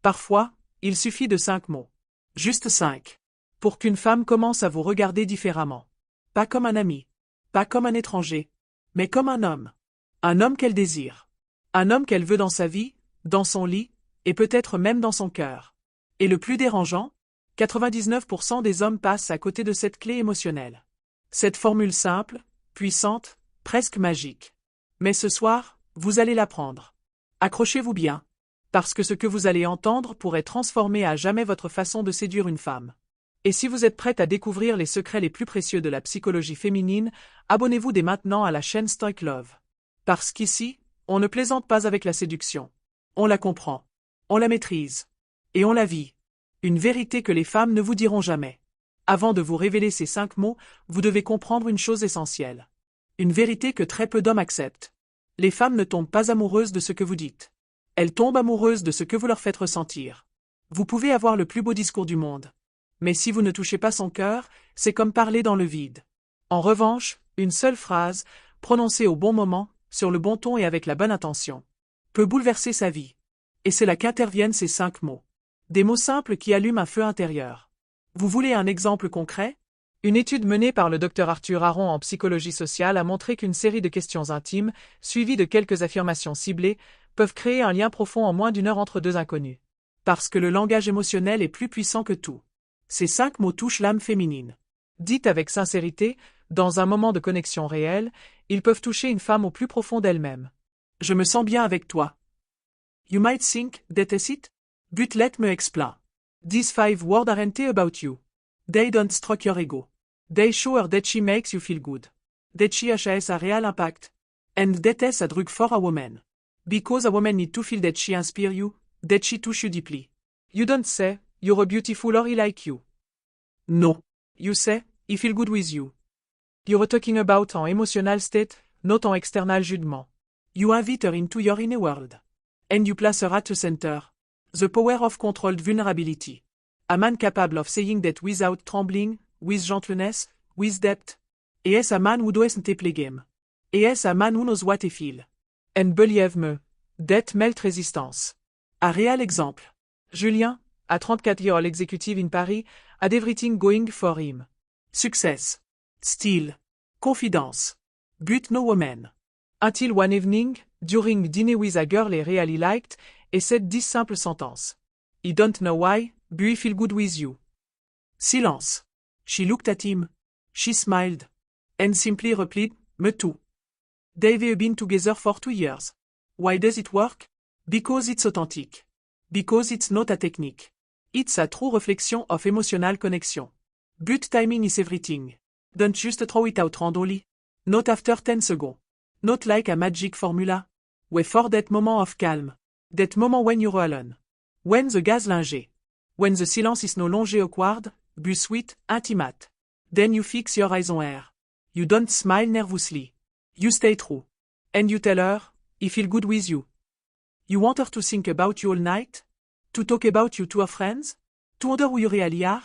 Parfois, il suffit de 5 mots. Juste 5. Pour qu'une femme commence à vous regarder différemment. Pas comme un ami. Pas comme un étranger. Mais comme un homme. Un homme qu'elle désire. Un homme qu'elle veut dans sa vie, dans son lit, et peut-être même dans son cœur. Et le plus dérangeant, 99% des hommes passent à côté de cette clé émotionnelle. Cette formule simple, puissante, presque magique. Mais ce soir, vous allez l'apprendre. Accrochez-vous bien. Parce que ce que vous allez entendre pourrait transformer à jamais votre façon de séduire une femme. Et si vous êtes prête à découvrir les secrets les plus précieux de la psychologie féminine, abonnez-vous dès maintenant à la chaîne Stoic Love. Parce qu'ici, on ne plaisante pas avec la séduction. On la comprend. On la maîtrise. Et on la vit. Une vérité que les femmes ne vous diront jamais. Avant de vous révéler ces 5 mots, vous devez comprendre une chose essentielle. Une vérité que très peu d'hommes acceptent. Les femmes ne tombent pas amoureuses de ce que vous dites. Elles tombent amoureuses de ce que vous leur faites ressentir. Vous pouvez avoir le plus beau discours du monde. Mais si vous ne touchez pas son cœur, c'est comme parler dans le vide. En revanche, une seule phrase, prononcée au bon moment, sur le bon ton et avec la bonne intention, peut bouleverser sa vie. Et c'est là qu'interviennent ces 5 mots. Des mots simples qui allument un feu intérieur. Vous voulez un exemple concret? Une étude menée par le Dr Arthur Aron en psychologie sociale a montré qu'une série de questions intimes, suivies de quelques affirmations ciblées, peuvent créer un lien profond en moins d'1 heure entre deux inconnus. Parce que le langage émotionnel est plus puissant que tout. Ces 5 mots touchent l'âme féminine. Dites avec sincérité, dans un moment de connexion réelle, ils peuvent toucher une femme au plus profond d'elle-même. Je me sens bien avec toi. You might think that is it, but let me explain. These 5 words aren't about you. They don't stroke your ego. They show her that she makes you feel good. That she has a real impact. And that is a drug for a woman. Because a woman needs to feel that she inspires you, that she touches you deeply. You don't say, you're a beautiful or I like you. No. You say, I feel good with you. You're talking about an emotional state, not an external judgment. You invite her into your inner world. And you place her at the center. The power of controlled vulnerability. A man capable of saying that without trembling, with gentleness, with depth. Is a man who doesn't play game. Is a man who knows what he feel. And believe me, that melt resistance. Un réel exemple. Julien, à 34-year-old executive in Paris, had everything going for him. Success. Style. Confidence. But no woman. Until one evening, during dinner with a girl he really liked, he said this simple sentence. I don't know why, but I feel good with you. Silence. She looked at him. She smiled. And simply replied, me too. They've been together for 2 years. Why does it work? Because it's authentic. Because it's not a technique. It's a true reflection of emotional connection. But timing is everything. Don't just throw it out randomly. Not after 10 seconds. Not like a magic formula. Wait for that moment of calm. That moment when you're alone. When the gas linge. When the silence is no longer awkward, but sweet, intimate. Then you fix your eyes on her. You don't smile nervously. You stay true. And you tell her, I feel good with you. You want her to think about you all night? To talk about you to her friends? To wonder who you really are?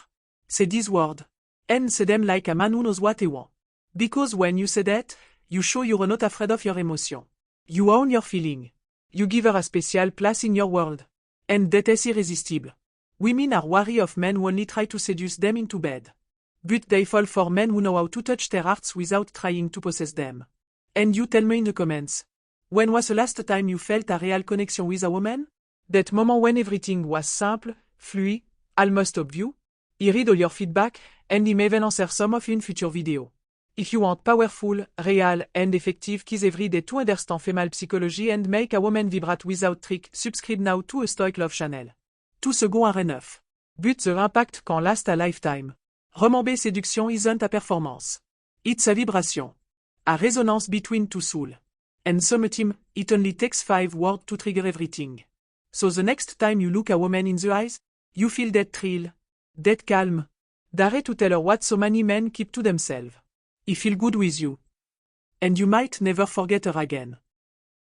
Say these words. And say them like a man who knows what he wants. Because when you say that, you show you're not afraid of your emotion. You own your feeling. You give her a special place in your world. And that is irresistible. Women are wary of men who only try to seduce them into bed. But they fall for men who know how to touch their hearts without trying to possess them. And you tell me in the comments. When was the last time you felt a real connection with a woman? That moment when everything was simple, fluid, almost obvious? I read all your feedback, and I may even answer some of in future video. If you want powerful, real, and effective keys every day to understand female psychology and make a woman vibrate without trick, subscribe now to a Stoic Love channel. 2 seconds à 9. But the impact can last a lifetime. Remember seduction isn't a performance. It's a vibration. A resonance between two souls. And sometimes, it only takes 5 words to trigger everything. So the next time you look a woman in the eyes, you feel that thrill, that calm. Dare to tell her what so many men keep to themselves. I feel good with you. And you might never forget her again.